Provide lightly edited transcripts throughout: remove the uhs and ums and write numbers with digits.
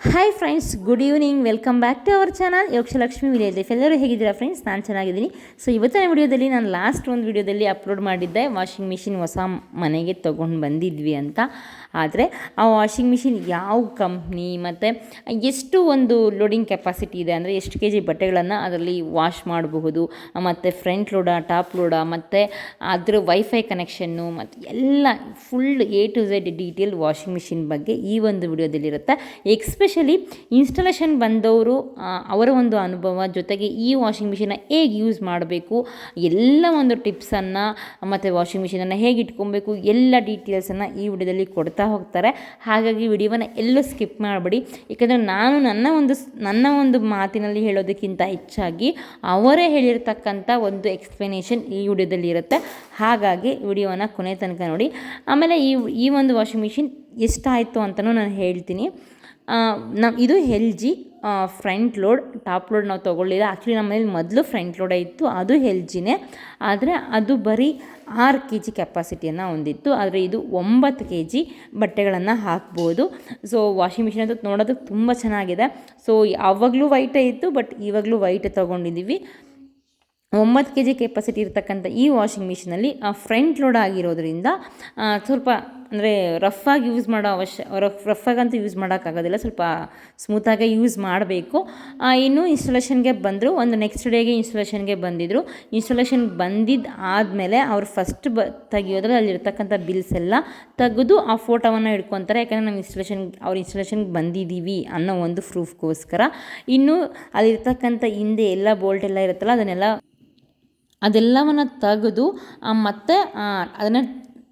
Hi friends, good evening. Welcome back to our channel Yogalakshmi village life. ಎಲ್ಲರೂ ಹೇಗಿದ್ದೀರಾ friends? ನಾನು ಚೆನ್ನಾಗಿದ್ದೀನಿ. ಸೊ ಇವತ್ತಿನ ವಿಡಿಯೋದಲ್ಲಿ ನಾನು ಲಾಸ್ಟ್ ಒಂದು ವಿಡಿಯೋದಲ್ಲಿ ಅಪ್ಲೋಡ್ ಮಾಡಿದ್ದೆ ವಾಷಿಂಗ್ ಮಿಷಿನ್ ಹೊಸ ಮನೆಗೆ ತೊಗೊಂಡು ಬಂದಿದ್ವಿ ಅಂತ. ಆದರೆ ಆ ವಾಷಿಂಗ್ ಮಿಷಿನ್ ಯಾವ ಕಂಪ್ನಿ ಮತ್ತು ಎಷ್ಟು ಒಂದು ಲೋಡಿಂಗ್ ಕೆಪಾಸಿಟಿ ಇದೆ, ಅಂದರೆ ಎಷ್ಟು ಕೆ ಜಿ ಬಟ್ಟೆಗಳನ್ನು ಅದರಲ್ಲಿ ವಾಶ್ ಮಾಡಬಹುದು, ಮತ್ತು ಫ್ರಂಟ್ ಲೋಡ, ಟಾಪ್ ಲೋಡ, ಮತ್ತು ಅದರ ವೈಫೈ ಕನೆಕ್ಷನ್ನು ಮತ್ತು ಎಲ್ಲ full A to Z detail washing machine ಬಗ್ಗೆ ಈ ಒಂದು ವಿಡಿಯೋದಲ್ಲಿರುತ್ತೆ. ಎಸ್ಪೆಷಲಿ ಇನ್ಸ್ಟಾಲೇಷನ್ ಬಂದವರು ಅವರ ಒಂದು ಅನುಭವ ಜೊತೆಗೆ ಈ ವಾಷಿಂಗ್ ಮಿಷಿನ್ನ ಹೇಗೆ ಯೂಸ್ ಮಾಡಬೇಕು, ಎಲ್ಲ ಒಂದು ಟಿಪ್ಸನ್ನು ಮತ್ತು ವಾಷಿಂಗ್ ಮಿಷಿನನ್ನು ಹೇಗೆ ಇಟ್ಕೊಬೇಕು, ಎಲ್ಲ ಡೀಟೇಲ್ಸನ್ನು ಈ ವಿಡಿಯೋದಲ್ಲಿ ಕೊಡ್ತಾ ಹೋಗ್ತಾರೆ. ಹಾಗಾಗಿ ವಿಡಿಯೋವನ್ನು ಎಲ್ಲೂ ಸ್ಕಿಪ್ ಮಾಡಬೇಡಿ. ಏಕೆಂದರೆ ನಾನು ನನ್ನ ಒಂದು ಮಾತಿನಲ್ಲಿ ಹೇಳೋದಕ್ಕಿಂತ ಹೆಚ್ಚಾಗಿ ಅವರೇ ಹೇಳಿರ್ತಕ್ಕಂಥ ಒಂದು ಎಕ್ಸ್ಪ್ಲನೇಷನ್ ಈ ವಿಡಿಯೋದಲ್ಲಿ ಇರುತ್ತೆ. ಹಾಗಾಗಿ ವಿಡಿಯೋನ ಕೊನೆ ತನಕ ನೋಡಿ. ಆಮೇಲೆ ಈ ಒಂದು ವಾಷಿಂಗ್ ಮಿಷಿನ್ ಎಷ್ಟಾಯಿತು ಅಂತಲೂ ನಾನು ಹೇಳ್ತೀನಿ. ಇದು LG front load, top load ನಾವು ತೊಗೊಳ್ಳಿಲ್ಲ. ಆ್ಯಕ್ಚುಲಿ ನಮ್ಮ ಮನೇಲಿ ಮೊದಲು ಫ್ರಂಟ್ ಲೋಡೇ ಇತ್ತು, ಅದು LGನೇ. ಆದರೆ ಅದು ಬರೀ 6 kg ಕೆಪಾಸಿಟಿಯನ್ನು ಹೊಂದಿತ್ತು. ಆದರೆ ಇದು 9 kg ಬಟ್ಟೆಗಳನ್ನು ಹಾಕ್ಬೋದು. ಸೊ ವಾಷಿಂಗ್ ಮಿಷಿನ್ ಅದು ನೋಡೋದಕ್ಕೆ ತುಂಬ ಚೆನ್ನಾಗಿದೆ. ಸೊ ಆವಾಗಲೂ ವೈಟೇ ಇತ್ತು, ಬಟ್ ಇವಾಗಲೂ ವೈಟ್ ತೊಗೊಂಡಿದ್ದೀವಿ. 9 kg ಕೆಪಾಸಿಟಿ ಇರತಕ್ಕಂಥ ಈ ವಾಷಿಂಗ್ ಮಿಷಿನಲ್ಲಿ ಫ್ರಂಟ್ ಲೋಡ್ ಆಗಿರೋದ್ರಿಂದ ಸ್ವಲ್ಪ ಅಂದರೆ ರಫಾಗಿ ಯೂಸ್ ಮಾಡೋ ರಫಾಗಂತೂ ಯೂಸ್ ಮಾಡೋಕ್ಕಾಗೋದಿಲ್ಲ, ಸ್ವಲ್ಪ ಸ್ಮೂತಾಗೆ ಯೂಸ್ ಮಾಡಬೇಕು. ಇನ್ನು ಇನ್ಸ್ಟಾಲೇಷನ್ಗೆ ಬಂದರು, ಒಂದು ನೆಕ್ಸ್ಟ್ ಡೇಗೆ ಇನ್ಸ್ಟಾಲೇಷನ್ಗೆ ಬಂದಿದ್ದರು. ಇನ್ಸ್ಟಾಲೇಷನ್ ಆದಮೇಲೆ ಅವ್ರು ಫಸ್ಟ್ ತೆಗಿಯೋದ್ರಲ್ಲಿ ಅಲ್ಲಿರ್ತಕ್ಕಂಥ ಬಿಲ್ಸ್ ಎಲ್ಲ ತೆಗೆದು ಆ ಫೋಟೋವನ್ನು ಇಟ್ಕೊತಾರೆ. ಯಾಕಂದರೆ ನಾವು ಇನ್ಸ್ಟಾಲೇಷನ್ಗೆ ಬಂದಿದ್ದೀವಿ ಅನ್ನೋ ಒಂದು ಪ್ರೂಫ್ಗೋಸ್ಕರ. ಇನ್ನು ಅಲ್ಲಿರ್ತಕ್ಕಂಥ ಹಿಂದೆ ಎಲ್ಲ ಬೋಲ್ಟ್ ಎಲ್ಲ ಇರುತ್ತಲ್ಲ, ಅದೆಲ್ಲವನ್ನು ತೆಗೆದು ಮತ್ತೆ ಅದನ್ನು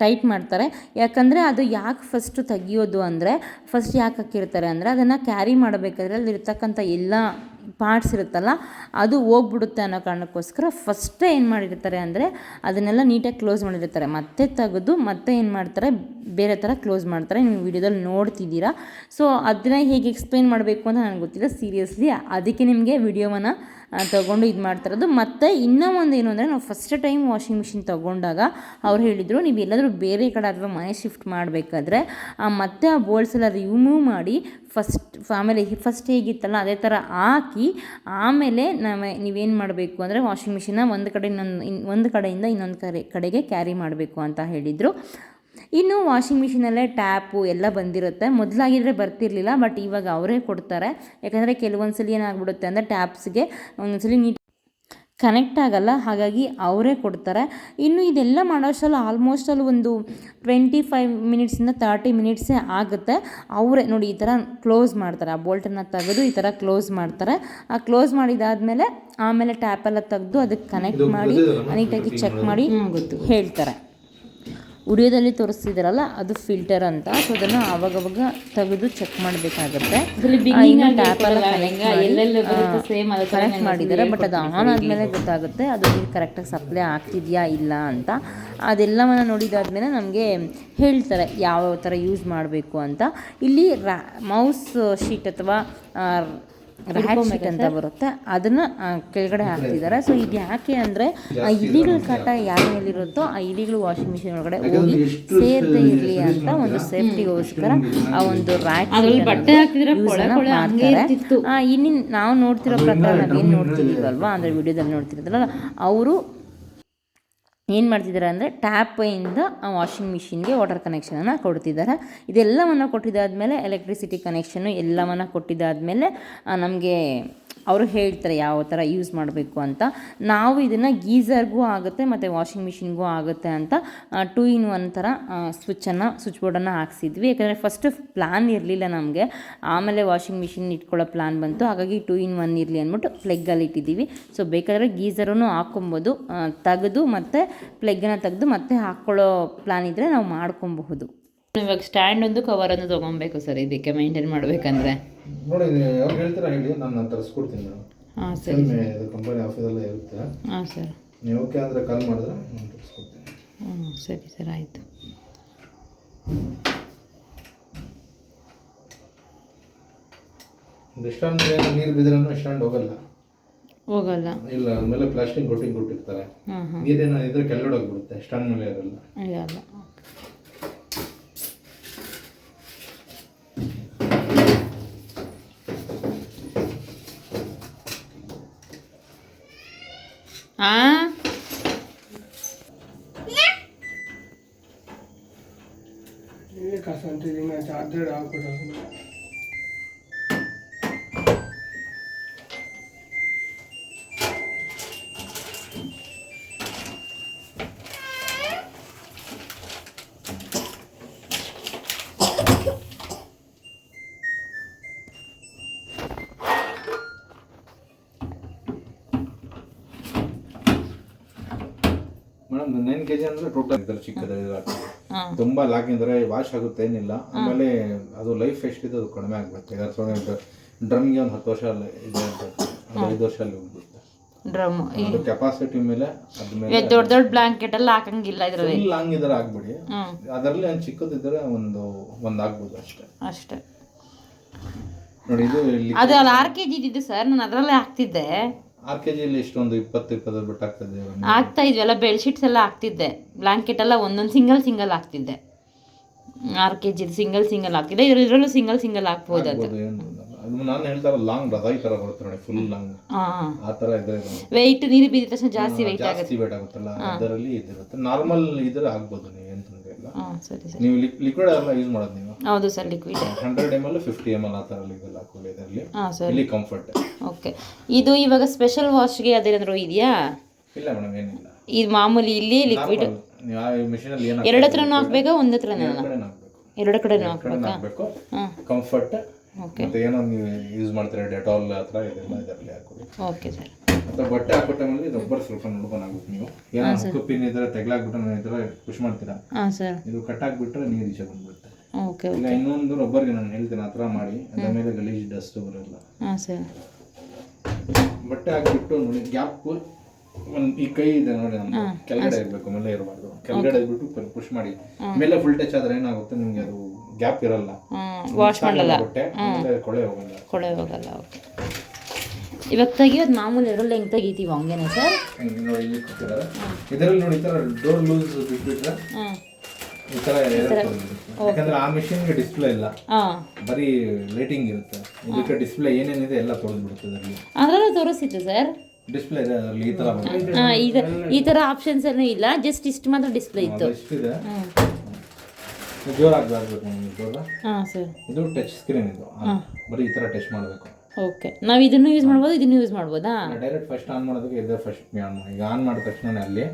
ಟೈಟ್ ಮಾಡ್ತಾರೆ. ಯಾಕಂದರೆ ಅದು ಯಾಕೆ ಫಸ್ಟು ತೆಗಿಯೋದು ಅಂದರೆ, ಫಸ್ಟ್ ಯಾಕೆ ಹಾಕಿರ್ತಾರೆ ಅಂದರೆ ಅದನ್ನು ಕ್ಯಾರಿ ಮಾಡಬೇಕಾದ್ರೆ ಅಲ್ಲಿರ್ತಕ್ಕಂಥ ಎಲ್ಲ ಪಾರ್ಟ್ಸ್ ಇರುತ್ತಲ್ಲ ಅದು ಹೋಗ್ಬಿಡುತ್ತೆ ಅನ್ನೋ ಕಾರಣಕ್ಕೋಸ್ಕರ ಫಸ್ಟೇ ಏನು ಮಾಡಿರ್ತಾರೆ ಅಂದರೆ ಅದನ್ನೆಲ್ಲ ನೀಟಾಗಿ ಕ್ಲೋಸ್ ಮಾಡಿರ್ತಾರೆ. ಮತ್ತೆ ತೆಗೆದು ಮತ್ತೆ ಏನು ಮಾಡ್ತಾರೆ, ಬೇರೆ ಥರ ಕ್ಲೋಸ್ ಮಾಡ್ತಾರೆ. ನೀವು ವಿಡಿಯೋದಲ್ಲಿ ನೋಡ್ತಿದ್ದೀರಾ. ಸೊ ಅದನ್ನ ಹೇಗೆ ಎಕ್ಸ್ಪ್ಲೈನ್ ಮಾಡಬೇಕು ಅಂತ ನನಗೆ ಗೊತ್ತಿಲ್ಲ ಸೀರಿಯಸ್ಲಿ, ಅದಕ್ಕೆ ನಿಮಗೆ ವಿಡಿಯೋವನ್ನು ತೊಗೊಂಡು ಇದು ಮಾಡ್ತಿರೋದು. ಮತ್ತು ಇನ್ನೂ ಒಂದು ಏನು ಅಂದರೆ, ನಾವು ಫಸ್ಟ್ ಟೈಮ್ ವಾಷಿಂಗ್ ಮಿಷಿನ್ ತೊಗೊಂಡಾಗ ಅವ್ರು ಹೇಳಿದರು, ನೀವು ಎಲ್ಲಾದರೂ ಬೇರೆ ಕಡೆ ಅಥವಾ ಮನೆ ಶಿಫ್ಟ್ ಮಾಡಬೇಕಾದ್ರೆ ಮತ್ತೆ ಆ ಬೋಲ್ಟ್ಸ್ ಎಲ್ಲ ರಿಮೂವ್ ಮಾಡಿ ಆಮೇಲೆ ಫಸ್ಟ್ ಹೇಗಿತ್ತಲ್ಲ ಅದೇ ಥರ ಹಾಕಿ ಆಮೇಲೆ ನೀವೇನು ಮಾಡಬೇಕು ಅಂದರೆ ವಾಷಿಂಗ್ ಮಿಷಿನ್ನ ಒಂದು ಕಡೆಯಿಂದ ಇನ್ನೊಂದು ಕಡೆಗೆ ಕ್ಯಾರಿ ಮಾಡಬೇಕು ಅಂತ ಹೇಳಿದರು. ಇನ್ನು ವಾಷಿಂಗ್ ಮಿಷಿನಲ್ಲೇ ಟ್ಯಾಪು ಎಲ್ಲ ಬಂದಿರುತ್ತೆ. ಮೊದಲಾಗಿದ್ದರೆ ಬರ್ತಿರಲಿಲ್ಲ, ಬಟ್ ಇವಾಗ ಅವರೇ ಕೊಡ್ತಾರೆ. ಯಾಕಂದರೆ ಕೆಲವೊಂದ್ಸಲಿ ಏನಾಗ್ಬಿಡುತ್ತೆ ಅಂದರೆ ಟ್ಯಾಪ್ಸ್ಗೆ ಒಂದೊಂದ್ಸಲಿ ನೀಟ್ ಕನೆಕ್ಟ್ ಆಗಲ್ಲ, ಹಾಗಾಗಿ ಅವರೇ ಕೊಡ್ತಾರೆ. ಇನ್ನು ಇದೆಲ್ಲ ಮಾಡೋಷ್ಟರಲ್ಲಿ ಆಲ್ಮೋಸ್ಟ್ ಅಲ್ಲಿ ಒಂದು 25 ಮಿನಿಟ್ಸಿಂದ 30 ಮಿನಿಟ್ಸೇ ಆಗುತ್ತೆ. ಅವರೇ ನೋಡಿ ಈ ಥರ ಕ್ಲೋಸ್ ಮಾಡ್ತಾರೆ. ಆ ಬೋಲ್ಟನ್ನು ತೆಗೆದು ಈ ಥರ ಕ್ಲೋಸ್ ಮಾಡ್ತಾರೆ. ಆ ಕ್ಲೋಸ್ ಮಾಡಿದಾದಮೇಲೆ ಆಮೇಲೆ ಟ್ಯಾಪೆಲ್ಲ ತೆಗೆದು ಅದಕ್ಕೆ ಕನೆಕ್ಟ್ ಮಾಡಿ ನೀಟಾಗಿ ಚೆಕ್ ಮಾಡಿ ಹೇಳ್ತಾರೆ. ವಿಡಿಯೋದಲ್ಲಿ ತೋರಿಸ್ತಿದ್ದಾರಲ್ಲ ಅದು ಫಿಲ್ಟರ್ ಅಂತ. ಸೊ ಅದನ್ನು ಆವಾಗವಾಗ ತೆಗೆದು ಚೆಕ್ ಮಾಡಬೇಕಾಗುತ್ತೆ. ಕನೆಕ್ಟ್ ಮಾಡಿದ್ದಾರೆ, ಬಟ್ ಅದು ಆನ್ ಆದಮೇಲೆ ಗೊತ್ತಾಗುತ್ತೆ ಅದು ನೀರು ಕರೆಕ್ಟಾಗಿ ಸಪ್ಲೈ ಆಗ್ತಿದೆಯಾ ಇಲ್ಲ ಅಂತ. ಅದೆಲ್ಲವನ್ನು ನೋಡಿದಾದ್ಮೇಲೆ ನಮಗೆ ಹೇಳ್ತಾರೆ ಯಾವ ಥರ ಯೂಸ್ ಮಾಡಬೇಕು ಅಂತ. ಇಲ್ಲಿ ಮೌಸ್ ಶೀಟ್ ಅಥವಾ ರ್ಯಾಟ್ ಶೀಟ್ ಅಂತ ಬರುತ್ತೆ, ಅದನ್ನು ಕೆಳಗಡೆ ಹಾಕ್ತಿದ್ದಾರೆ. ಸೊ ಇದು ಯಾಕೆ ಅಂದರೆ ಆ ಇಲಿಗಳ ಕಾಟ ಯಾರ ಮೇಲಿರುತ್ತೋ ಆ ಇಲಿಗಳು ವಾಷಿಂಗ್ ಮಿಷಿನ್ ಒಳಗಡೆ ಹೋಗಿ ಸೇರದೇ ಇರಲಿ ಅಂತ ಒಂದು ಸೇಫ್ಟಿಗೋಸ್ಕರ ಆ ಒಂದು ರ್ಯಾಟ್ ಮಾಡ್ತಾರೆ. ಇನ್ನು ನಾವು ನೋಡ್ತಿರೋ ಪ್ರಕಾರ ನಾವೇನು ನೋಡ್ತಿದ್ದೀವಲ್ವಾ, ಅಂದರೆ ವಿಡಿಯೋದಲ್ಲಿ ನೋಡ್ತಿರೋದಲ್ಲ, ಅವರು ಏನು ಮಾಡ್ತಿದ್ದಾರೆ ಅಂದರೆ ಟ್ಯಾಪಿಂದ ವಾಷಿಂಗ್ ಮಿಷಿನ್ಗೆ ವಾಟರ್ ಕನೆಕ್ಷನನ್ನು ಕೊಡ್ತಿದ್ದಾರೆ. ಇದೆಲ್ಲವನ್ನು ಕೊಟ್ಟಿದ್ದಾದಮೇಲೆ ಎಲೆಕ್ಟ್ರಿಸಿಟಿ ಕನೆಕ್ಷನ್ನು ಎಲ್ಲವನ್ನು ಕೊಟ್ಟಿದ್ದಾದಮೇಲೆ ನಮಗೆ ಅವರು ಹೇಳ್ತಾರೆ ಯಾವ ಥರ ಯೂಸ್ ಮಾಡಬೇಕು ಅಂತ. ನಾವು ಇದನ್ನು ಗೀಝರ್ಗೂ ಆಗುತ್ತೆ ಮತ್ತು ವಾಷಿಂಗ್ ಮಿಷಿನ್ಗೂ ಆಗುತ್ತೆ ಅಂತ 2-in-1 ಥರ ಸ್ವಿಚ್ ಬೋರ್ಡನ್ನು ಹಾಕ್ಸಿದ್ವಿ. ಯಾಕಂದರೆ ಫಸ್ಟ್ ಪ್ಲ್ಯಾನ್ ಇರಲಿಲ್ಲ ನಮಗೆ, ಆಮೇಲೆ ವಾಷಿಂಗ್ ಮಿಷಿನ್ ಇಟ್ಕೊಳ್ಳೋ ಪ್ಲ್ಯಾನ್ ಬಂತು. ಹಾಗಾಗಿ 2-in-1 ಇರಲಿ ಅಂದ್ಬಿಟ್ಟು ಪ್ಲಗ್ಗಲ್ಲಿ ಇಟ್ಟಿದ್ದೀವಿ. ಸೊ ಬೇಕಾದರೆ ಗೀಝರನ್ನು ಹಾಕ್ಕೊಬೋದು, ತೆಗೆದು ಮತ್ತು ಪ್ಲಗ್ಗನ್ನು ತೆಗೆದು ಮತ್ತೆ ಹಾಕ್ಕೊಳ್ಳೋ ಪ್ಲ್ಯಾನ್ ಇದ್ದರೆ ನಾವು ಮಾಡ್ಕೊಬಹುದು. ಇವಾಗ ಸ್ಟ್ಯಾಂಡ್ ಒಂದು ಕವರ್ ಒಂದು ತೊಗೊಬೇಕು ಸರ್, ಇದಕ್ಕೆ ಮೇಂಟೈನ್ ಮಾಡಬೇಕಂದ್ರೆ ನೋಡಿ ಅವ್ರು ಹೇಳ್ತಾರೆ ಹೇಳಿ, ನಾನು ತರಿಸ್ಕೊಡ್ತೀನಿ ಮೇಡಮ್. ಹಾಂ ಸರಿ, ಇದು ಕಂಪನಿ ಆಫೀಸಲ್ಲೇ ಇರುತ್ತೆ. ಹಾಂ ಸರ್, ನೀವು ಓಕೆ ಅಂದರೆ ಕಾಲ್ ಮಾಡಿದ್ರೆ ನಾನು ತರಿಸ್ಕೊಡ್ತೀನಿ. ಸರಿ ಸರ್, ಆಯಿತು. ಸ್ಟ್ಯಾಂಡ್ ನೀರು ಬಿದ್ದರೂ ಸ್ಟ್ಯಾಂಡ್ ಹೋಗಲ್ಲ ಇಲ್ಲ, ಆಮೇಲೆ ಪ್ಲಾಸ್ಟಿಕ್ ಕೊಟ್ಟಿರ್ತಾರೆ. ನೀರೇನ ಇದ್ರೆ ಕೆಳಗಡೆ ಹೋಗ್ಬಿಡುತ್ತೆ, ಸ್ಟ್ಯಾಂಡ್ ಮೇಲೆ ಇರಲ್ಲ. ಹಾಂ ಚಾರ್ಜರ್ ಹಾಕ್ಬಿಟ್ಟು ಮೇಡಮ್ 9 kg ಅಂದ್ರೆ ಟೋಟಲ್ ಇದ್ರ ಚಿಕ್ಕದ ತುಂಬಾ ಲಾಕ್ ಇದ್ರೆ ವಾಶ್ ಆಗುತ್ತೆ ಏನಿಲ್ಲ. ಆಮೇಲೆ ಅದು ಲೈಫ್ ಎಷ್ಟಿದೆ ಅದು ಕಡಿಮೆ ಆಗ್ಬಿಡುತ್ತೆ. ಡ್ರಮ್ಗೆ ಒಂದು 10 ವರ್ಷ ಇದೆ ಅಂತ 5 ವರ್ಷ ಅಲ್ಲಿ ಹೋಗ್ಬಿಡುತ್ತೆ ಡ್ರಮ್. ಅದು ಕೆಪಾಸಿಟಿ ಮೇಲೆ ಅದ್ಮೇಲೆ ದೊಡ್ಡ ದೊಡ್ಡ ಬ್ಲಾಂಕೆಟ್ ಎಲ್ಲ ಹಾಕಂಗಿಲ್ಲ ಇದ್ರಲ್ಲಿ. ಫುಲ್ ಲಾಂಗ್ ಇದ್ರೆ ಆಗ್ಬಿಡಿ. ಅದರಲ್ಲಿ ಒಂದು ಚಿಕ್ಕದಿದ್ರೆ ಒಂದು ಆಗ್ಬೋದು ಅಷ್ಟೇ ನೋಡಿ. ಇದು ಅದು ಅಲ್ಲಿ 6 kg ಇದ್ದಿದ್ದು ಸರ್, ನಾನು ಅದರಲ್ಲೇ ಹಾಕ್ತಿದ್ದೆ. 6 kg ಇಲ್ಲಿ ಇಷ್ಟೊಂದು 20 ಬಿಟ್ಟು ಆಗ್ತದೆ. ಆಗ್ತಾ ಇದ್ವೆಲ್ಲ ಬೆಡ್ಶೀಟ್ಸ್ ಎಲ್ಲ ಹಾಕ್ತಿದ್ದೆ, ಬ್ಲಾಂಕೆಟ್ ಎಲ್ಲ ಒಂದೊಂದು ಸಿಂಗಲ್ ಹಾಕ್ತಿದ್ದೆ. 6 kg ಸಿಂಗಲ್ ಹಾಕ್ತಿದ್ದೆ. ಇದರಲ್ಲೂ ಸಿಂಗಲ್ ಹಾಕ್ಬೋದು ಅದು. ಅದು ನಾನು ಹೇಳ್ತಾರ ಲಾಂಗ್ ರಜಾಯಿ ತರ ಬರುತ್ತೆ ನೋಡಿ, ಫುಲ್ ಲಾಂಗ್ ಆ ತರ ಇದ್ರೆ ವೆಯ್ಟ್ ನೀರು ಬಿದ್ದ ತಕ್ಷಣ ಜಾಸ್ತಿ ವೆಯ್ಟ್ ಆಗುತ್ತಲ್ಲ, ಅದರಲ್ಲಿ ಇದಿರುತ್ತೆ. ನಾರ್ಮಲ್ ಇದ್ರೆ ಆಗ್ಬೋದು, ನೀವೇನು ತೊಂದರೆ ಇಲ್ಲ. ಸರಿ ಸರಿ. ನೀವು ಲಿಕ್ವಿಡ್ ಎಲ್ಲ ಯೂಸ್ ಮಾಡೋದು ನೀವು? ಹೌದು ಸರ್, ಲಿಕ್ವಿಡ್ 100 ml 50 ml ಆ ಥರ ಇದೆಲ್ಲ ಹಾಕೊಳ್ಳಿ. ಇದರಲ್ಲಿ ಇಲ್ಲಿ ಕಂಫರ್ಟ್. ಓಕೆ. ಇದು ಇವಾಗ ಸ್ಪೆಷಲ್ ವಾಶ್ಗೆ ಅದೇನಾದ್ರು ಇದೆಯಾ? ಇಲ್ಲ ಮೇಡಮ್, ಏನಿಲ್ಲ. ಇದು ಮಾಮೂಲಿ ಇಲ್ಲಿ ಲಿಕ್ವಿಡ್ ನೀವು ಆ ಮಿಷನಲ್ಲಿ ಏನು ಎರಡು ಹತ್ರನೂ ಹಾಕ್ಬೇಕಾ, ಒಂದು ಹತ್ರನೂ? ಎರಡು ಕಡೆನೂ ಹಾಕಬೇಕು. ಕಂಫರ್ಟ್ ಮತ್ತೆ ಏನೋ ನೀವು ಯೂಸ್ ಮಾಡ್ತೀರಾ ಡೆಟಾಲ್ ಆ ಥರ ಇದೆಲ್ಲ ಇದರಲ್ಲಿ ಹಾಕೊಳ್ಳಿ. Okay sir. ಮತ್ತೆ ಬಟ್ಟೆ ಹಾಕೋ ಟೈಮಲ್ಲಿ ರಬ್ಬರ್ ಸ್ವಲ್ಪ ನೋಡ್ಕೊಂಡಾಗುತ್ತೆ. ನೀವು ಏನೋ ಹುಕ್ಕು ಪಿನ್ ಇದ್ರೆ ತೆಗ್ಲಾಕ್ಬಿಟ್ಟು ಇದ್ರೆ ಪುಷ್ ಮಾಡ್ತೀರಾ, ಇದು ಕಟ್ ಹಾಕ್ಬಿಟ್ರೆ ನೀರು ಈಚೆ ಬಂದ್ಬಿಡುತ್ತೆ. ಓಕೆ. ಇಲ್ಲ ಇನ್ನೊಂದು ರಬ್ಬರ್ಗೆ ನಾನು ಹೇಳ್ತೀನಿ ಆ ಥರ ಮಾಡಿ, ಅದ್ರ ಮೇಲೆ ಗಲೀಜ್ ಡಸ್ಟ್ ಬರಲ್ಲ. ಸರ್. ಬಟ್ಟೆ ಹಾಕ್ಬಿಟ್ಟು ನೋಡಿ, ಗ್ಯಾಪ್ ಒಂದು ಈ ಕೈ ಇದೆ ನೋಡಿ, ನಮ್ಮ ಕೆಳಗಡೆ ಇರಬೇಕು, ಮೇಲೆ ಇರಬಾರ್ದು. ಕೆಳಗಡೆ ಇದ್ಬಿಟ್ಟು ಪುಷ್ ಮಾಡಿ, ಮೇಲೆ ಫುಲ್ ಟಚ್ ಆದ್ರೆ ಏನಾಗುತ್ತೆ ನಿಮ್ಗೆ ಅದು ಗ್ಯಾಪ್ ಇರಲ್ಲ, ವಾಶ್ ಮಾಡಲ್ಲ, ಬಟ್ಟೆ ಕೊಳೆ ಹೋಗಲ್ಲ. ಓಕೆ. ಇವಾಗ ತೆಗಿಯೋದು ಮಾಮೂಲಿ ಇದರಲ್ಲಿ ಹೆಂಗೆ ತೆಗಿತೀವಿ ಹಂಗೇನೆ ಸರ್? ನೋಡಿ ಇಲ್ಲಿ ಕೊಟ್ಟಿದ್ದಾರೆ. ಇದರಲ್ಲಿ ನೋಡಿ ಈ ಥರ ಡೋರ್ ಲೂಸ್ ಬಿಟ್ಬಿಟ್ರೆ ಈ ಥರ ಯಾಕಂದ್ರೆ ಆ ಮಿಷಿನ್ಗೆ ಡಿಸ್ಪ್ಲೇ ಇಲ್ಲ, ಬರೀ ರೇಟಿಂಗ್ ಇರುತ್ತೆ. ಇದಕ್ಕೆ ಡಿಸ್ಪ್ಲೇ ಏನೇನಿದೆ ಎಲ್ಲ ತೋರಿಸ್ ಬಿಡುತ್ತೆ. ಅದರಲ್ಲೂ ತೋರಿಸ್ತಿತ್ತು ಸರ್ ಡಿಸ್ಪ್ಲೇ ಇದೆ ಅದರಲ್ಲಿ. ಈ ಥರ ಈ ಥರ ಆಪ್ಷನ್ಸ್ ಏನೂ ಇಲ್ಲ, ಜಸ್ಟ್ ಇಷ್ಟು ಮಾತ್ರ ಡಿಸ್ಪ್ಲೇ ಇತ್ತು. ಇಷ್ಟಿದೆ. ಜೋರಾಗಿ ಆಗ್ಬೇಕು ನಮಗೆ ಜೋರ. ಸರ್. ಇದು ಟಚ್ ಸ್ಕ್ರೀನ್, ಇದು ಬರೀ ಈ ಥರ ಟಚ್ ಮಾಡಬೇಕು. ಓಕೆ. ನಾವು ಇದನ್ನು ಯೂಸ್ ಮಾಡ್ಬೋದು, ಇದನ್ನು ಯೂಸ್ ಮಾಡ್ಬೋದಾ? ಡೈರೆಕ್ಟ್ ಫಸ್ಟ್ ಆನ್ ಮಾಡೋದಕ್ಕೆ ಇದೆ ಫಸ್ಟ್ ಆನ್ ಮಾಡಿ. ಈಗ ಆನ್ ಮಾಡಿದ ತಕ್ಷಣ ಅಲ್ಲಿ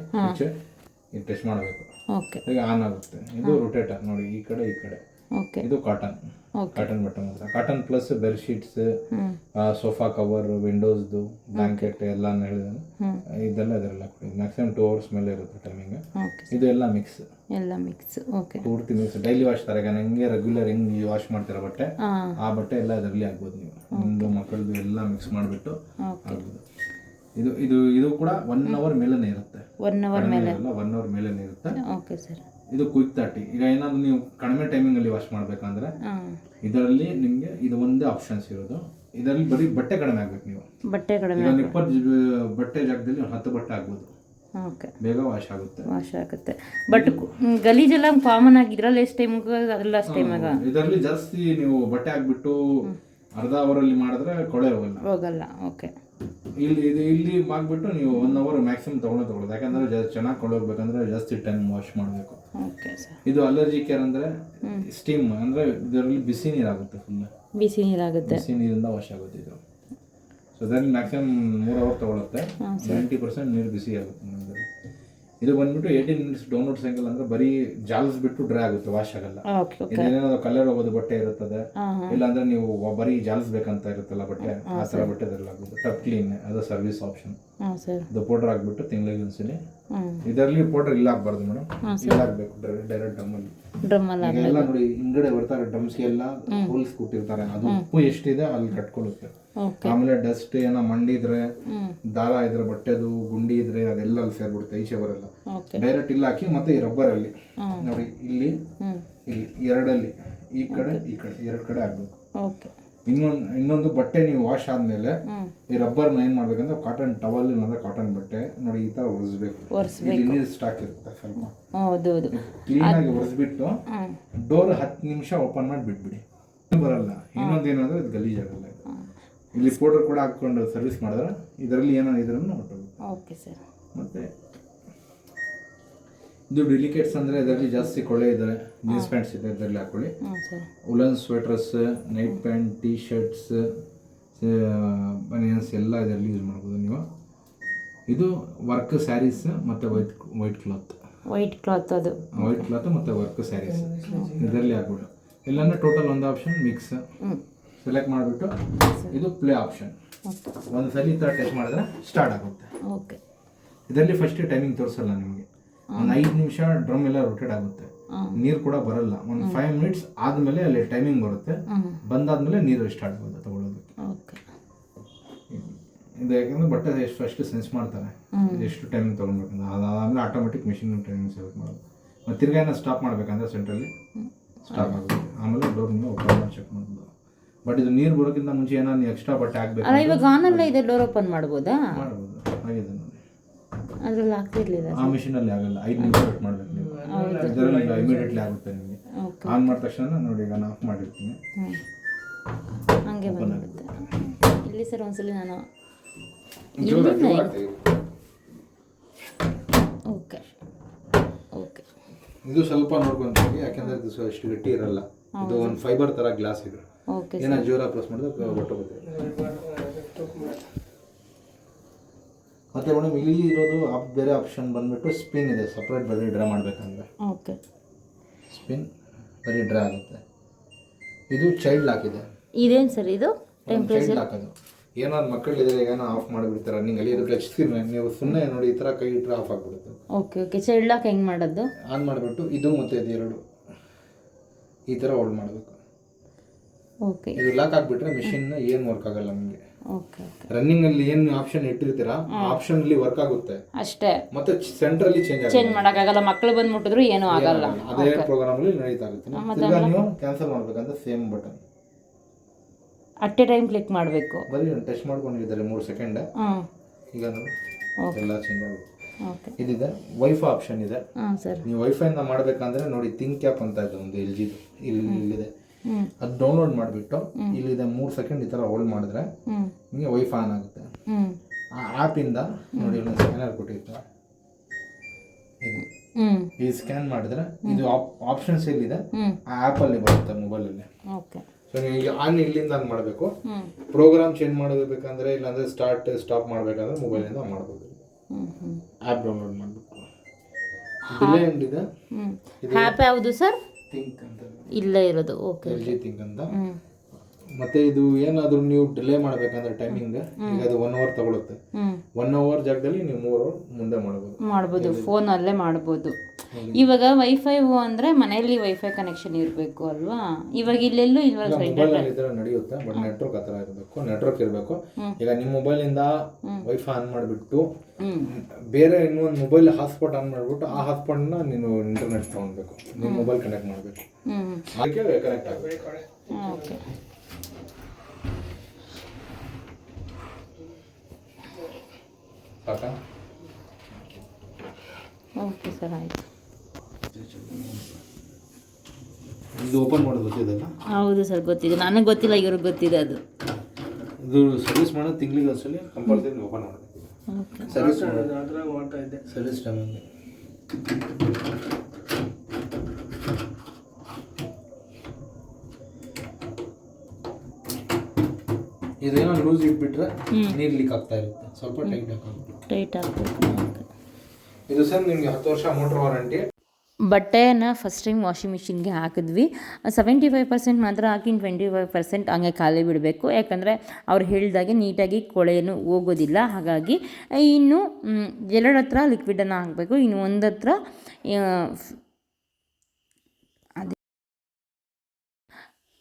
ಇದು ಟಚ್ ಮಾಡಬೇಕು. ಓಕೆ. ಈಗ ಆನ್ ಆಗುತ್ತೆ. ಇದು ರೊಟೇಟರ್ ನೋಡಿ, ಈ ಕಡೆ. ಓಕೆ. ಇದು ಕಾಟನ್ ಬಟ್ಟೆ ಮಾತ್ರ. Cotton plus bedsheets, sofa cover, ವಿಂಡೋಸ್ದು, ಬ್ಲಾಂಕೆಟ್ ಎಲ್ಲ ಹೇಳಿದಾನೆ. ಇದೆಲ್ಲ ಇದೆಲ್ಲ ಮ್ಯಾಕ್ಸಿಮಮ್ 2 hours ಮೇಲೆ ಇರುತ್ತೆ ಟೈಮಿಂಗ್. ಇದು ಎಲ್ಲ ಮಿಕ್ಸ್. ಓಕೆ. ಪೂರ್ತಿ ಮಿಕ್ಸ್. ಡೈಲಿ ವಾಶ್ ತರ ಹೆಂಗೆ ರೆಗ್ಯುಲರ್ ಹೆಂಗೆ ವಾಶ್ ಮಾಡ್ತೀರಾ ಬಟ್ಟೆ, ಆ ಬಟ್ಟೆ ಎಲ್ಲ ಇದರಲ್ಲಿ ಆಗ್ಬೋದು. ನೀವು ನಿಮ್ಮದು ಮಕ್ಕಳದು ಎಲ್ಲ ಮಿಕ್ಸ್ ಮಾಡಿಬಿಟ್ಟು ಆಗ್ಬೋದು. ಇದು ಕೂಡ 1 hour ಮೇಲೇನೆ ಇರುತ್ತೆ. 1 hour ಮೇಲೆ 1 hour ಮೇಲೇನೆ ಇರುತ್ತೆ. Okay sir. ಇದು ಕ್ವಿಕ್ 30. ಈಗ ಏನಾದ್ರು ನೀವು ಕಡಿಮೆ ಟೈಮಿಂಗ್ ಅಲ್ಲಿ ವಾಶ್ ಮಾಡ್ಬೇಕಂದ್ರೆ ಇದರಲ್ಲಿ ನಿಮ್ಗೆ ಇದು ಒಂದೇ ಆಪ್ಷನ್ಸ್ ಇರೋದು. ಇದರಲ್ಲಿ ಬರೀ ಬಟ್ಟೆ ಕಡಿಮೆ ಆಗ್ಬೇಕು. ನೀವು ಬಟ್ಟೆ ಕಡಿಮೆ 20 ಬಟ್ಟೆ ಜಾಗದಲ್ಲಿ 10 ಬಟ್ಟೆ ಆಗ್ಬೋದು. ಓಕೆ. ಬೇಗ ವಾಶ್ ಆಗುತ್ತೆ. ಬಟ್ ಗಲೀಜೆಲ್ಲ ಕಾಮನ್ ಆಗಿ ಇದ್ರಲ್ಲಿ ಎಷ್ಟು ಟೈಮ್ ಅದೆಲ್ಲ ಅಷ್ಟು ಟೈಮ್ ಆಗ. ಇದರಲ್ಲಿ ಜಾಸ್ತಿ ನೀವು ಬಟ್ಟೆ ಹಾಕ್ಬಿಟ್ಟು ಅರ್ಧ ಅವರಲ್ಲಿ ಮಾಡಿದ್ರೆ ಕೊಳೆ ಹೋಗಲ್ಲ. ಓಕೆ. ಇಲ್ಲಿ ಮಾಡ್ಬಿಟ್ಟು ನೀವು 1 hour ಮ್ಯಾಕ್ಸಿಮಮ್ ತಗೊಳ್ಳೋದು. ಯಾಕಂದ್ರೆ ಚೆನ್ನಾಗಿ ಕೊಳ್ಳೋಗ್ಬೇಕಂದ್ರೆ ಜಾಸ್ತಿ ಟೈಮ್ ವಾಶ್ ಮಾಡಬೇಕು. ಇದು ಅಲರ್ಜಿ ಕೇರ್ ಅಂದ್ರೆ ಸ್ಟೀಮ್ ಅಂದ್ರೆ ಇದರಲ್ಲಿ ಬಿಸಿ ನೀರಾಗುತ್ತೆ. ಫುಲ್ ಬಿಸಿ ನೀರಿಂದ ವಾಶ್ ಆಗುತ್ತೆ ಇದು. ಸೊ ಇದರಲ್ಲಿ ಮ್ಯಾಕ್ಸಿಮಮ್ 3 hour ತಗೊಳುತ್ತೆ. 90% ನೀರು ಬಿಸಿ ಆಗುತ್ತೆ. ಇದು ಬಂದ್ಬಿಟ್ಟು 18 minutes ಡೌನ್ಲೋಡ್ ಸೈಕಲ್ ಅಂದ್ರೆ ಬರೀ ಜಾಲಿಸ್ಬಿಟ್ಟು ಡ್ರೈ ಆಗುತ್ತೆ, ವಾಶ್ ಆಗಲ್ಲ. ಇದೇನಾದ್ರು ಕಲರ್ ಹೋಗೋದು ಬಟ್ಟೆ ಇರುತ್ತದೆ, ಇಲ್ಲಾಂದ್ರೆ ನೀವು ಬರೀ ಜಾಲಿಸ್ಬೇಕಂತ ಇರುತ್ತಲ್ಲ ಬಟ್ಟೆ, ಆ ಥರ ಬಟ್ಟೆ ಆಗುತ್ತೆ. ಟಪ್ ಕ್ಲೀನ್ ಅದು ಸರ್ವಿಸ್ ಆಪ್ಷನ್. ಇದು ಪೌಡರ್ ಹಾಕ್ಬಿಟ್ಟು ತಿಂಗಳಿಗೆ ಒಂದ್ಸಲಿ. ಇದರಲ್ಲಿ ಪೌಡರ್ ಇಲ್ಲ ಹಾಕ್ಬಾರ್ದು ಮೇಡಮ್, ಇಲ್ಲ ಹಾಕ್ಬೇಕು ಡೈರೆಕ್ಟ್ ಡ್ರಮ್ಮಲ್ಲಿ. ಎಲ್ಲ ನೋಡಿ ಹಿಂಗಡೆ ಬರ್ತಾರೆ ಡ್ರಮ್ಸ್ಗೆ ಎಲ್ಲ ಹೋಲ್ಸ್ ಕೊಟ್ಟಿರ್ತಾರೆ. ಅದು ಉಪ್ಪು ಎಷ್ಟಿದೆ ಅಲ್ಲಿ ಕಟ್ಕೊಳ್ಳುತ್ತೆ. ಆಮೇಲೆ ಡಸ್ಟ್ ಏನೋ ಮಂಡಿದ್ರೆ, ದಾರ ಇದ್ರೆ, ಬಟ್ಟೆದು ಗುಂಡಿ ಇದ್ರೆ ಅದೆಲ್ಲ ಅಲ್ಲಿ ಸೇರ್ಬಿಡುತ್ತೆ, ಈಚೆ ಬರಲ್ಲ. ಡೈರೆಕ್ಟ್ ಇಲ್ಲ ಹಾಕಿ ಮತ್ತೆ ಈ ರಬ್ಬರ್ ಅಲ್ಲಿ ನೋಡಿ, ಇಲ್ಲಿ ಎರಡಲ್ಲಿ ಈ ಕಡೆ 2 ಕಡೆ ಆಗ್ಬೇಕು. ಇನ್ನೊಂದು ಬಟ್ಟೆ ನೀವು ವಾಶ್ ಆದ್ಮೇಲೆ ಈ ರಬ್ಬರ್ನ ಏನ್ ಮಾಡ್ಬೇಕಂದ್ರೆ ಕಾಟನ್ ಟವಲ್ ಅಂದ್ರೆ ಕಾಟನ್ ಬಟ್ಟೆ ನೋಡಿ ಈ ತರ ಒರೆಸ್ಬೇಕು. ನೀರು ಸ್ಟಾಕ್ ಇರುತ್ತೆ ಸ್ವಲ್ಪ, ಕ್ಲೀನ್ ಆಗಿ ಒರೆಸ್ಬಿಟ್ಟು ಡೋರ್ 10 ನಿಮಿಷ ಓಪನ್ ಮಾಡಿ ಬಿಟ್ಬಿಡಿ. ಬರಲ್ಲ. ಇನ್ನೊಂದೇನಂದ್ರೆ ಇದು ಗಲೀಜ್ ಆಗಲ್ಲ. ಇಲ್ಲಿ ಪೌಡರ್ ಕೂಡ ಹಾಕೊಂಡು ಸರ್ವಿಸ್ ಮಾಡಿದ್ರೆ ಇದರಲ್ಲಿ ಏನೋ ಇದ್ರೂ ಹೊರಟೋಗುತ್ತೆ. Okay sir. ಮತ್ತು ಇದು ಡೆಲಿಕೇಟ್ಸ್ ಅಂದರೆ ಇದರಲ್ಲಿ ಜಾಸ್ತಿ ಕೊಳ್ಳೆ ಇದ್ದಾರೆ. ಜೀನ್ಸ್ ಪ್ಯಾಂಟ್ಸ್ ಇದೆ, ಇದರಲ್ಲಿ ಹಾಕೊಳ್ಳಿ. Woollen sweaters, night pant, T shirts, banians ಎಲ್ಲ ಇದರಲ್ಲಿ ಯೂಸ್ ಮಾಡ್ಬೋದು ನೀವು. ಇದು ವರ್ಕ್ ಸ್ಯಾರೀಸ್ ಮತ್ತು ವೈಟ್ ಕ್ಲಾತ್ ಅದು ವೈಟ್ ಕ್ಲಾತ್ ಮತ್ತು ವರ್ಕ್ ಸ್ಯಾರೀಸ್ ಇದರಲ್ಲಿ ಹಾಕ್ಬಿಟ್ಟು ಎಲ್ಲನೂ ಟೋಟಲ್ ಒಂದು ಆಪ್ಷನ್ ಮಿಕ್ಸ್ ಸೆಲೆಕ್ಟ್ ಮಾಡಿಬಿಟ್ಟು ಇದು ಪ್ಲೇ ಆಪ್ಷನ್. ಒಂದು ಸಲ ಈ ಥರ ಟೆಸ್ಟ್ ಮಾಡಿದ್ರೆ ಸ್ಟಾರ್ಟ್ ಆಗುತ್ತೆ. ಓಕೆ, ಇದರಲ್ಲಿ ಫಸ್ಟ್ ಟೈಮಿಂಗ್ ತೋರಿಸಲ್ಲ ನಿಮಗೆ. ಒಂದು 5 ನಿಮಿಷ ಡ್ರಮ್ ಎಲ್ಲ ರೊಟೇಟ್ ಆಗುತ್ತೆ, ನೀರು ಕೂಡ ಬರಲ್ಲ. ಒಂದು 5 ಮಿನಿಟ್ಸ್ ಆದಮೇಲೆ ಅಲ್ಲಿ ಟೈಮಿಂಗ್ ಬರುತ್ತೆ. ಬಂದಾದ್ಮೇಲೆ ನೀರು ಸ್ಟಾರ್ಟ್ ಆಗುತ್ತೆ ತಗೊಳ್ಳೋದಕ್ಕೆ. ಇದು ಯಾಕಂದ್ರೆ ಬಟ್ಟೆ ಫಸ್ಟ್ ಸೆನ್ಸ್ ಮಾಡ್ತಾರೆ ಎಷ್ಟು ಟೈಮಿಂಗ್ ತೊಗೊಳ್ಬೇಕಂದ್ರೆ, ಅದಾದಮೇಲೆ ಆಟೋಮೆಟಿಕ್ ಮಿಷಿನ್ ಟೈಮಿಂಗ್ ಸೆಲೆಕ್ಟ್ ಮಾಡೋದು. ಮತ್ತು ತಿರ್ಗಾ ಏನೋ ಸ್ಟಾಪ್ ಮಾಡಬೇಕಂದ್ರೆ ಸೆಂಟ್ರಲ್ಲಿ ಸ್ಟಾಪ್ ಆಗುತ್ತೆ. ಆಮೇಲೆ ಡೋರ್ ನೀವು ಓಪನ್ ಮಾಡಿ ಚೆಕ್ ಮಾಡ್ಬೋದು. ಬಟ್ ಇದು ನೀರು ಬರೋಕ್ಕಿಂತ ಮುಂಚೆ ಏನೋ ನೀವು ಎಕ್ಸ್ಟ್ರಾ ಬಟ್ಟೆ ಹಾಕ್ಬೇಕು. ಇವಾಗ ಆನಲ್ಲ ಇದೆ, ಡೋರ್ ಓಪನ್ ಮಾಡ್ಬೋದಾ? ಮಾಡ್ಬೋದು, ಆಗಿದೆ ನೋಡಿ. ಅದ್ರಲ್ಲಿ ಆಗ್ತಿರ್ಲಿಲ್ಲ. ಆ ಮಿಷಿನಲ್ಲಿ ಆಗಲ್ಲ, 5 ನಿಮಿಷ ವೇಟ್ ಮಾಡಬೇಕು ನೀವು. ಇದರಲ್ಲಿ ಇಮಿಡಿಯೇಟ್ಲಿ ಆಗುತ್ತೆ ನಿಮಗೆ. ಆನ್ ಮಾಡಿದ ತಕ್ಷಣ ನೋಡಿ, ಈಗ ನಾನು ಆಫ್ ಮಾಡಿರ್ತೀನಿ, ಹಂಗೆ ಬಂದುಬಿಡುತ್ತೆ. ಇಲ್ಲಿ ಸರ್ ಒಂದ್ಸಲಿ ನಾನು ಓಕೆ ಓಕೆ. ಇದು ಸ್ವಲ್ಪ ನೋಡ್ಕೊಂಡು ಹೋಗಿ, ಯಾಕೆಂದ್ರೆ ಇದು ಅಷ್ಟು ಗಟ್ಟಿ ಇರಲ್ಲ. ಇದು ಒಂದು ಫೈಬರ್ ತರ ಗ್ಲಾಸ್ ಇದೆ. ಏನೋ ಜೋರ ಪ್ರೆಸ್ ಮಾಡಿದ್ರೆ ಹೊಟ್ಟೋಗುತ್ತೆ. ಮತ್ತೆ ಮೇಡಮ್ ಇಲ್ಲಿ ಇರೋದು ಬೇರೆ ಆಪ್ಷನ್ ಬಂದ್ಬಿಟ್ಟು ಸ್ಪಿನ್ ಇದೆ. ಸಪ್ರೇಟ್ ಬರೀ ಡ್ರಾ ಮಾಡಬೇಕಂದ್ರೆ ಓಕೆ, ಸ್ಪಿನ್ ಬರೀ ಡ್ರಾ ಆಗುತ್ತೆ. ಇದು ಚೈಲ್ಡ್ ಲಾಕ್ ಇದೆ. ಇದೇನು ಸರ್ ಇದು? Child lock. ಅದು ಏನಾದ್ರು ಮಕ್ಕಳಿದ್ರೆ ಏನೋ ಆಫ್ ಮಾಡಿಬಿಡ್ತಾರೆ ರನ್ನಿಂಗ್ ಅಲ್ಲಿ. ಇದು ಟಚ್ ಸ್ಕ್ರೀನ್, ನೀವು ಸುಮ್ಮನೆ ನೋಡಿ ಈ ಥರ ಕೈ ಇಟ್ಟರೆ ಆಫ್ ಆಗಿಬಿಡುತ್ತೆ. Okay okay. ಚೈಲ್ಡ್ ಲಾಕ್ ಹೆಂಗೆ ಮಾಡೋದು? ಆನ್ ಮಾಡಿಬಿಟ್ಟು ಇದು ಮತ್ತು ಇದು ಎರಡು ಈ ಥರ ಹೋಲ್ಡ್ ಮಾಡಬೇಕು. ಓಕೆ. ಇದು ಲಾಕ್ ಆಗಿಬಿಟ್ರೆ ಮಿಷಿನ್ ಏನು ವರ್ಕ್ ಆಗಲ್ಲ ನಿಮಗೆ. Okay okay. ರನ್ನಿಂಗ್ ಅಲ್ಲಿ ಏನು ಆಪ್ಷನ್ ಇಟ್ಟಿರ್ತೀರಾ ಆ ಆಪ್ಷನ್ ಅಲ್ಲಿ ವರ್ಕ್ ಆಗುತ್ತೆ ಅಷ್ಟೇ. ಮತ್ತೆ ಸೆಂಟ್ರಲ್ಲಿ ಚೇಂಜ್ ಮಾಡೋಕ್ಕಾಗಲ್ಲ. ಮಕ್ಕಳು ಬಂದು ಮುಟ್ಟಿದ್ರು ಏನೂ ಆಗಲ್ಲ. ಅದೇ ಪ್ರೋಗ್ರಾಮ್ ಅಲ್ಲಿ ನಡೀತಾ ಇರುತ್ತೆ. ಈಗ ನೀವು ಕ್ಯಾನ್ಸಲ್ ಮಾಡ್ಬೇಕಂದ್ರೆ same button at A time click ಮಾಡಬೇಕು. ಬರೀ ಟೆಸ್ಟ್ ಮಾಡ್ಕೊಂಡಿದ್ದಾರೆ 3 ಸೆಕೆಂಡ್. ಈಗ ನೋಡಿ ಎಲ್ಲ ಚೇಂಜ್ ಆಗುತ್ತೆ. ಓಕೆ. ಇದಿದೆ ವೈಫೈ ಆಪ್ಷನ್ ಇದೆ. ಸರ್ ನೀವು ವೈಫೈನ ಮಾಡಬೇಕಂದ್ರೆ ನೋಡಿ ಥಿಂಕ್ ಆ್ಯಪ್ ಅಂತ ಇದೆ ಒಂದು LG ಇಲ್ಲಿದೆ. ಅದು ಡೌನ್ಲೋಡ್ ಮಾಡಿಬಿಟ್ಟು ಇಲ್ಲಿದೆ 3 ಸೆಕೆಂಡ್ ಈ ಥರ ಹೋಲ್ಡ್ ಮಾಡಿದ್ರೆ ನಿಮಗೆ ವೈಫೈ ಆನ್ ಆಗುತ್ತೆ. ಆ ಆ್ಯಪಿಂದ ನೋಡಿ ಒಂದು ಸ್ಕ್ಯಾನರ್ ಕೊಟ್ಟಿರ್ತಾರೆ. ಇದು ಈ ಸ್ಕ್ಯಾನ್ ಮಾಡಿದ್ರೆ ಇದು ಆಪ್ಷನ್ಸ್ ಎಲ್ಲಿದೆ ಆ ಆ್ಯಪಲ್ಲಿ ಬರುತ್ತೆ ಮೊಬೈಲಲ್ಲಿ. ಓಕೆ. ಸೊ ನೀವು ಆನ್ ಇಲ್ಲಿಂದ ಆನ್ ಮಾಡಬೇಕು. ಪ್ರೋಗ್ರಾಮ್ ಚೇಂಜ್ ಮಾಡಬೇಕಂದ್ರೆ ಇಲ್ಲಾಂದರೆ ಸ್ಟಾಪ್ ಮಾಡಬೇಕಂದ್ರೆ ಮೊಬೈಲಿಂದ ಮಾಡ್ಬೋದು. ಆ್ಯಪ್ ಡೌನ್ಲೋಡ್ ಮಾಡಬೇಕು. ಡಿಲೇ ಇದೆ. ಆ್ಯಪ್ ಯಾವುದು ಸರ್? ಥಿಂಕ್ ಅಂತ ಇಲ್ಲೇ ಇರೋದು. ಓಕೆ. LG ಥಿಂಕ್ ಅಂತ. ಮತ್ತೆ ಇದು ಏನಾದರೂ ನೀವು ಡಿಲೇ ಮಾಡಬೇಕಂದ್ರೆ ಟೈಮಿಂಗ್ ಈಗ ಅದು 1 ಅವರ್ ತಗೊಳುತ್ತೆ. 1 ಅವರ್ ಜಾಗದಲ್ಲಿ ನೀವು 3 ಅವರ್ ಮುಂದೆ ಮಾಡ್ಬೋದು. ಫೋನಲ್ಲೇ ಮಾಡ್ಬೋದು. ಇವಾಗ ವೈಫೈ ಅಂದರೆ ಮನೆಯಲ್ಲಿ ವೈಫೈ ಕನೆಕ್ಷನ್ ಇರಬೇಕು ಅಲ್ವಾ? ಇವಾಗ ಇಲ್ಲೆಲ್ಲೂ ಇಲ್ವಾ? ಮೊಬೈಲಲ್ಲಿ ಇದ್ರೆ ನಡೆಯುತ್ತೆ, ಬಟ್ ನೆಟ್ವರ್ಕ್ ಆ ಥರ ಇರಬೇಕು. ನೆಟ್ವರ್ಕ್ ಇರಬೇಕು. ಈಗ ನಿಮ್ಮ ಮೊಬೈಲಿಂದ ವೈಫೈ ಆನ್ ಮಾಡಿಬಿಟ್ಟು ಬೇರೆ ಇನ್ನೊಂದು ಮೊಬೈಲ್ ಹಾಟ್ಸ್ಪಾಟ್ ಆನ್ ಮಾಡಿಬಿಟ್ಟು ಆ ಹಾಟ್ಸ್ಪಾಟ್ನ ನೀನು ಇಂಟರ್ನೆಟ್ ತೊಗೊಳ್ಬೇಕು. ನಿಮ್ಮ ಮೊಬೈಲ್ ಕನೆಕ್ಟ್ ಮಾಡಬೇಕು. ಅದಕ್ಕೆ ಕನೆಕ್ಟ್ ಆಗಬೇಕು. ಓಕೆ. ಸಾಕಾ? ಓಕೆ ಸರ್, ಆಯಿತು. ಇದು ಓಪನ್ ಮಾಡೋದು ಗೊತ್ತಿದೆಲ್ಲ? ಹೌದು ಸರ್, ಗೊತ್ತಿದೆ. ನನಗೆ ಗೊತ್ತಿಲ್ಲ, ಇವ್ರಿಗೆ ಗೊತ್ತಿದೆ. ಅದು ಇದು ಸರ್ವಿಸ್ ಮಾಡೋದು ತಿಂಗಳಿಗೆ ಒಂದ್ಸಲಿ ಕಂಪಲ್ಸರಿ ಓಪನ್ ಮಾಡಬೇಕು. ಸರ್ವಿಸ್ ಮಾಡ್ತಾ ಇದ್ದೆ. ಸರ್ವಿಸ್ ಟೈಮಿಂಗ್ ಇದೇನೋ ಲೂಸ್ ಇಟ್ಬಿಟ್ರೆ ನೀರು ಲೀಕ್ ಆಗ್ತಾ ಇರುತ್ತೆ. ಸ್ವಲ್ಪ ಟೈಟ್ ಹಾಕಬೇಕು. ಇದು ಸರ್ ನಿಮಗೆ 10 ವರ್ಷ ಮೋಟರ್ ವಾರಂಟಿ. ಬಟ್ಟೆಯನ್ನು ಫಸ್ಟ್ ಟೈಮ್ ವಾಷಿಂಗ್ ಮಿಷಿನ್ಗೆ ಹಾಕಿದ್ವಿ. 75% ಮಾತ್ರ ಹಾಕಿ 25% ಹಂಗೆ ಖಾಲಿ ಬಿಡಬೇಕು. ಯಾಕಂದರೆ ಅವ್ರು ಹೇಳಿದಾಗೆ ನೀಟಾಗಿ ಕೊಳೆಯನ್ನು ಹೋಗೋದಿಲ್ಲ. ಹಾಗಾಗಿ ಇನ್ನು 2 ಹತ್ರ ಲಿಕ್ವಿಡನ್ನು ಹಾಕಬೇಕು, ಇನ್ನು 1 ಹತ್ರ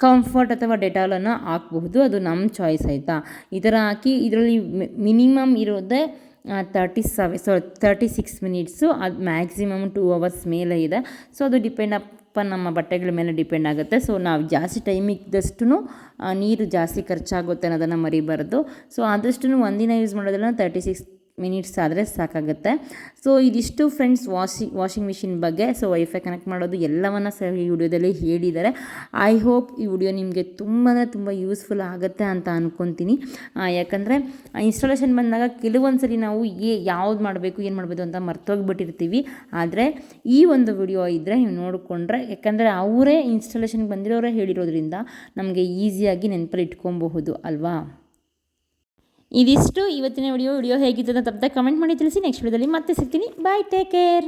ಕಂಫರ್ಟ್ ಅಥವಾ ಡೆಟಾಲನ್ನು ಹಾಕಬಹುದು. ಅದು ನಮ್ಮ ಚಾಯ್ಸ್ ಆಯಿತಾ. ಈ ಥರ ಹಾಕಿ ಇದರಲ್ಲಿ ಮಿನಿಮಮ್ ಇರೋದೇ 36 ಮಿನಿಟ್ಸು. ಅದು ಮ್ಯಾಕ್ಸಿಮಮ್ 2 ಅವರ್ಸ್ ಮೇಲೆ ಇದೆ. ಸೊ ಅದು ಡಿಪೆಂಡ್ ಅಪ್ಪ ನಮ್ಮ ಬಟ್ಟೆಗಳ ಮೇಲೆ ಡಿಪೆಂಡ್ ಆಗುತ್ತೆ. ಸೊ ನಾವು ಜಾಸ್ತಿ ಟೈಮ್ ಇದ್ದಷ್ಟು ನೀರು ಜಾಸ್ತಿ ಖರ್ಚಾಗುತ್ತೆ ಅನ್ನೋದನ್ನು ಮರಿಬಾರ್ದು. ಸೊ ಆದಷ್ಟು ಒಂದಿನ ಯೂಸ್ ಮಾಡೋದ್ರಲ್ಲಿ ಮಿನಿಟ್ಸ್ ಆದರೆ ಸಾಕಾಗುತ್ತೆ. ಸೊ ಇದಿಷ್ಟು ಫ್ರೆಂಡ್ಸ್ ವಾಷಿಂಗ್ ಮಿಷಿನ್ ಬಗ್ಗೆ. ಸೊ ವೈಫೈ ಕನೆಕ್ಟ್ ಮಾಡೋದು ಎಲ್ಲವನ್ನ ಸಹ ಈ ವಿಡಿಯೋದಲ್ಲಿ ಹೇಳಿದ್ದಾರೆ. ಐ ಹೋಪ್ ಈ ವಿಡಿಯೋ ನಿಮಗೆ ತುಂಬ ಯೂಸ್ಫುಲ್ ಆಗುತ್ತೆ ಅಂತ ಅಂದ್ಕೊತೀನಿ. ಯಾಕಂದರೆ ಇನ್ಸ್ಟಾಲೇಷನ್ ಬಂದಾಗ ಕೆಲವೊಂದು ಸರಿ ನಾವು ಯಾವ್ದು ಮಾಡಬೇಕು ಏನು ಮಾಡಬೇಕು ಅಂತ ಮರ್ತೋಗ್ಬಿಟ್ಟಿರ್ತೀವಿ. ಆದರೆ ಈ ಒಂದು ವಿಡಿಯೋ ಇದ್ದರೆ ನೀವು ನೋಡಿಕೊಂಡ್ರೆ, ಯಾಕಂದರೆ ಅವರೇ ಇನ್ಸ್ಟಾಲೇಷನ್ಗೆ ಬಂದಿರೋರೇ ಹೇಳಿರೋದ್ರಿಂದ ನಮಗೆ ಈಸಿಯಾಗಿ ನೆನಪಲ್ಲಿ ಇಟ್ಕೊಬಹುದು ಅಲ್ವಾ. ಇದಿಷ್ಟು ಇವತ್ತಿನ ವಿಡಿಯೋ ಹೇಗಿತ್ತು ಅಂತ ತಪ್ಪದೆ ಕಮೆಂಟ್ ಮಾಡಿ ತಿಳಿಸಿ. ನೆಕ್ಸ್ಟ್ ವಿಡಿಯೋದಲ್ಲಿ ಮತ್ತೆ ಸಿಗ್ತೀನಿ. ಬಾಯ್, ಟೇಕ್ ಕೇರ್.